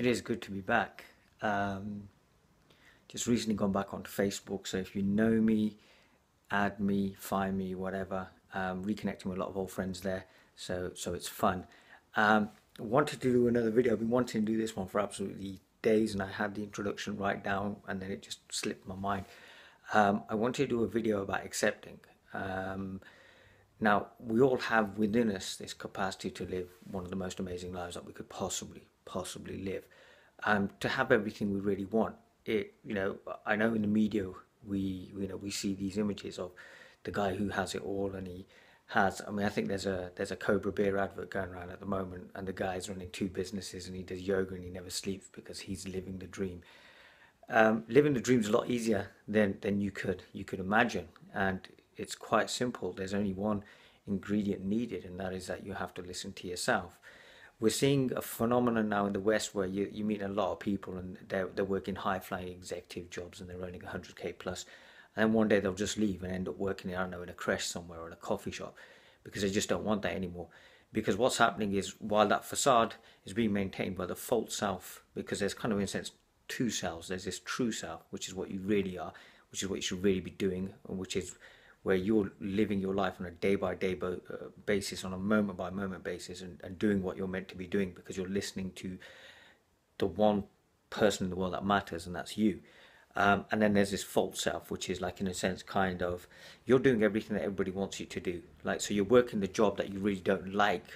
It is good to be back. Just recently gone back onto Facebook, so if you know me, add me, find me, whatever. Reconnecting with a lot of old friends there, so it's fun. Wanted to do another video. I've been wanting to do this one for absolutely days, and I had the introduction right down, and then it just slipped my mind. I wanted to do a video about accepting. Now, we all have within us this capacity to live one of the most amazing lives that we could possibly live. To have everything we really want. I know in the media we see these images of the guy who has it all, and he has. I mean, I think there's a Cobra beer advert going around at the moment, and the guy's running two businesses, and he does yoga, and he never sleeps because he's living the dream. Living the dream is a lot easier than you could imagine, and it's quite simple. There's only one ingredient needed, and that is that you have to listen to yourself. We're seeing a phenomenon now in the West where you meet a lot of people, and they're working high flying executive jobs, and they're earning 100k plus, and then one day they'll just leave and end up working, I don't know, in a creche somewhere or in a coffee shop, because they just don't want that anymore. Because what's happening is, while that facade is being maintained by the false self, because there's kind of, in a sense, two selves. There's this true self, which is what you really are, which is what you should really be doing, and which is where you're living your life on a day-by-day basis, on a moment-by-moment basis, and doing what you're meant to be doing, because you're listening to the one person in the world that matters, and that's you. And then there's this false self, which is, like, in a sense, kind of, you're doing everything that everybody wants you to do. Like, so you're working the job that you really don't like,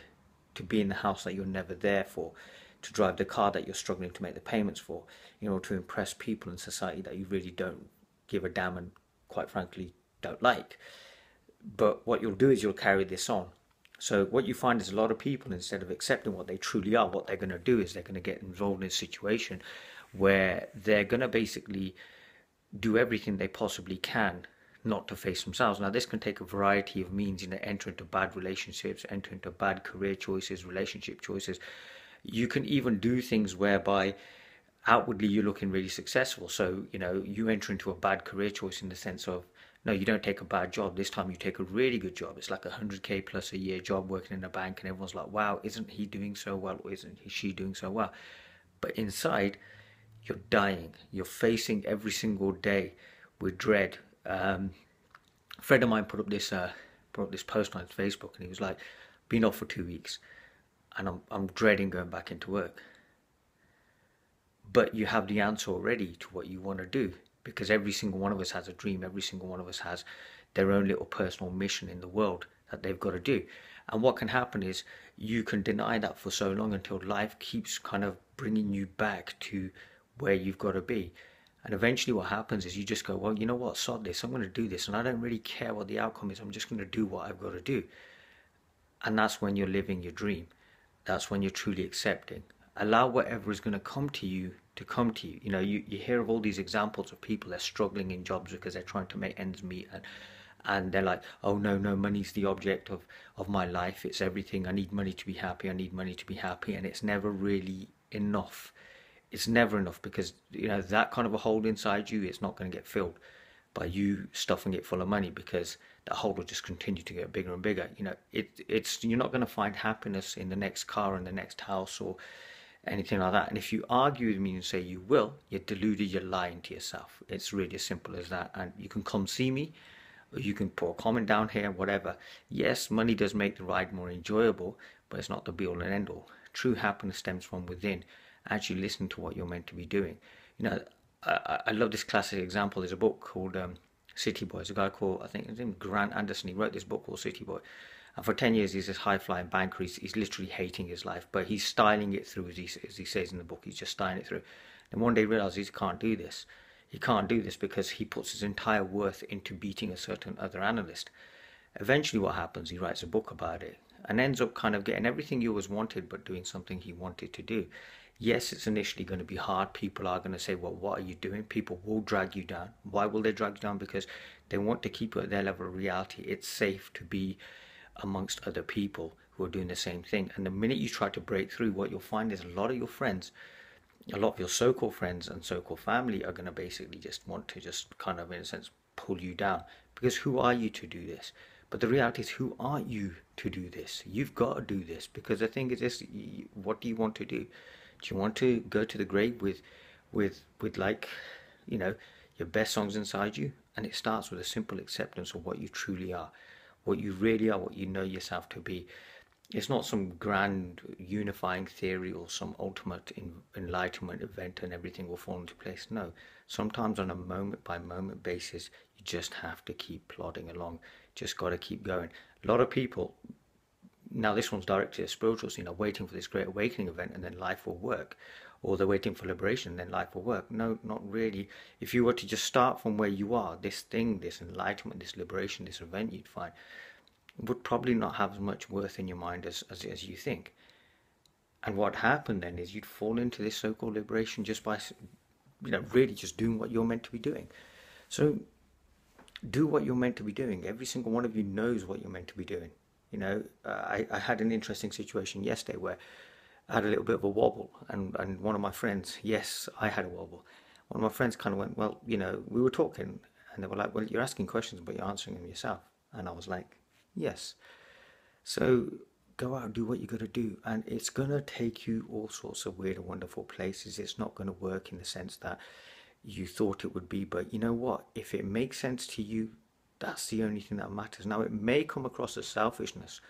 to be in the house that you're never there for, to drive the car that you're struggling to make the payments for, to impress people in society that you really don't give a damn and, quite frankly, don't like. But what you'll do is you'll carry this on. So what you find is a lot of people, instead of accepting what they truly are, what they're going to do is they're going to get involved in a situation where they're going to basically do everything they possibly can not to face themselves. Now, this can take a variety of means, enter into bad relationships, enter into bad career choices, relationship choices. You can even do things whereby outwardly you're looking really successful. So, you enter into a bad career choice in the sense of, no, you don't take a bad job. This time you take a really good job. It's like 100k plus a year job working in a bank, and everyone's like, wow, isn't he doing so well? Or isn't she doing so well? But inside, you're dying. You're facing every single day with dread. A friend of mine put up this post on his Facebook, and he was like, been off for 2 weeks, and I'm dreading going back into work. But you have the answer already to what you want to do, because every single one of us has a dream. Every single one of us has their own little personal mission in the world that they've got to do. And what can happen is, you can deny that for so long until life keeps kind of bringing you back to where you've got to be. And eventually what happens is you just go, well, you know what, sod this, I'm going to do this, and I don't really care what the outcome is. I'm just going to do what I've got to do. And that's when you're living your dream. That's when you're truly accepting. Allow whatever is going to come to you to come to you. You hear of all these examples of people that are struggling in jobs because they're trying to make ends meet, and they're like, oh no, money's the object of my life. It's everything. I need money to be happy. I need money to be happy. And it's never really enough. It's never enough, because that kind of a hole inside you, it's not going to get filled by you stuffing it full of money, because that hole will just continue to get bigger and bigger. You're not going to find happiness in the next car and the next house or anything like that. And if you argue with me and say you will, you're deluded, you're lying to yourself. It's really as simple as that. And you can come see me, or you can put a comment down here, whatever. Yes, money does make the ride more enjoyable, but it's not the be all and end all. True happiness stems from within, actually listening to what you're meant to be doing. I love this classic example. There's a book called City Boy. There's a guy called, I think his name is Grant Anderson. He wrote this book called City Boy. And for 10 years, he's this high-flying banker. He's literally hating his life, but he's styling it through, as he says in the book. He's just styling it through. And one day he realizes he can't do this. He can't do this because he puts his entire worth into beating a certain other analyst. Eventually what happens, he writes a book about it and ends up kind of getting everything he always wanted, but doing something he wanted to do. Yes, it's initially going to be hard. People are going to say, well, what are you doing? People will drag you down. Why will they drag you down? Because they want to keep you at their level of reality. It's safe to be amongst other people who are doing the same thing. And the minute you try to break through, what you'll find is a lot of your friends, a lot of your so-called friends and so-called family are going to basically just want to just kind of, in a sense, pull you down. Because who are you to do this? But the reality is, who aren't you to do this? You've got to do this, because the thing is this, what do you want to do? Do you want to go to the grave with like, you know, your best songs inside you? And it starts with a simple acceptance of what you truly are, what you really are, what you know yourself to be. It's not some grand unifying theory or some ultimate enlightenment event and everything will fall into place. No, sometimes on a moment by moment basis, you just have to keep plodding along. Just got to keep going. A lot of people, now this one's directed at spiritual scene, are waiting for this great awakening event and then life will work. Or they're waiting for liberation and then life will work. No, not really. If you were to just start from where you are, this thing, this enlightenment, this liberation, this event you'd find would probably not have as much worth in your mind as you think. And what happened then is you'd fall into this so-called liberation just by, really just doing what you're meant to be doing. So do what you're meant to be doing. Every single one of you knows what you're meant to be doing. I had an interesting situation yesterday where I had a little bit of a wobble, and one of my friends, yes, I had a wobble. One of my friends kind of went, well, we were talking, and they were like, well, you're asking questions, but you're answering them yourself. And I was like, yes. So go out and do what you got to do, and it's going to take you all sorts of weird and wonderful places. It's not going to work in the sense that you thought it would be, but you know what? If it makes sense to you, that's the only thing that matters. Now, it may come across as selfishness,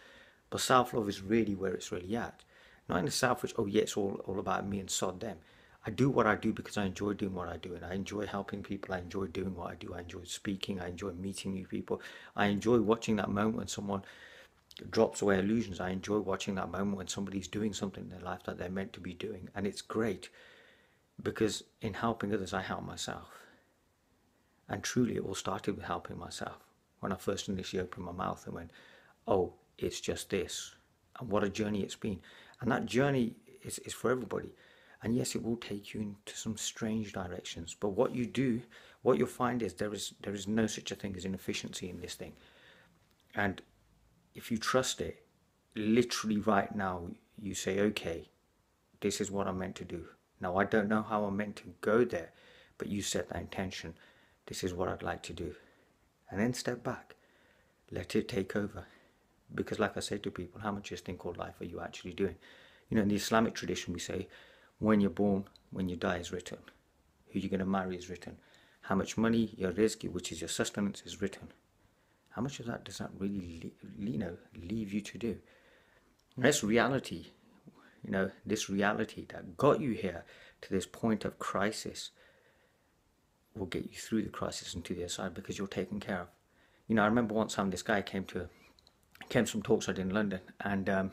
but self-love is really where it's really at. Not in a selfish, oh yeah, it's all about me and sod them. I do what I do because I enjoy doing what I do, and I enjoy helping people. I enjoy doing what I do. I enjoy speaking. I enjoy meeting new people. I enjoy watching that moment when someone drops away illusions. I enjoy watching that moment when somebody's doing something in their life that they're meant to be doing, and it's great because in helping others, I help myself. And truly, it all started with helping myself. When I first initially opened my mouth and went, oh, it's just this. And what a journey it's been. And that journey is for everybody. And yes, it will take you into some strange directions. But what you do, what you'll find is there is no such a thing as inefficiency in this thing. And if you trust it, literally right now, you say, okay, this is what I'm meant to do. Now, I don't know how I'm meant to go there, but you set that intention. This is what I'd like to do. And then step back. Let it take over. Because like I say to people, how much of this thing called life are you actually doing? In the Islamic tradition, we say, when you're born, when you die is written. Who you're going to marry is written. How much money, your rizq, which is your sustenance, is written. How much of that does that really, leave you to do? And this reality, this reality that got you here to this point of crisis will get you through the crisis and to the other side because you're taken care of. I remember once having this guy came to some talks I did in London, and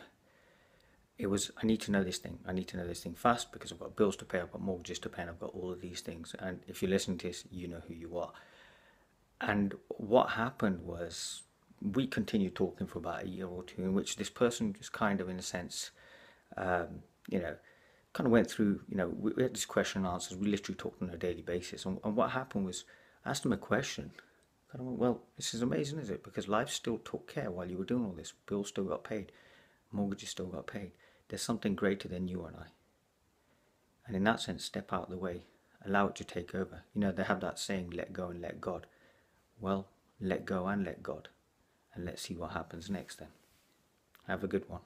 it was, I need to know this thing. I need to know this thing fast because I've got bills to pay, I've got mortgages to pay, and I've got all of these things. And if you listen to this, you know who you are. And what happened was we continued talking for about a year or two, in which this person just kind of, in a sense, kind of went through, we had this question and answers. We literally talked on a daily basis. And what happened was I asked him a question. I went, well, this is amazing, is it? Because life still took care while you were doing all this. Bills still got paid. Mortgages still got paid. There's something greater than you and I. And in that sense, step out of the way. Allow it to take over. They have that saying, let go and let God. Well, let go and let God. And let's see what happens next then. Have a good one.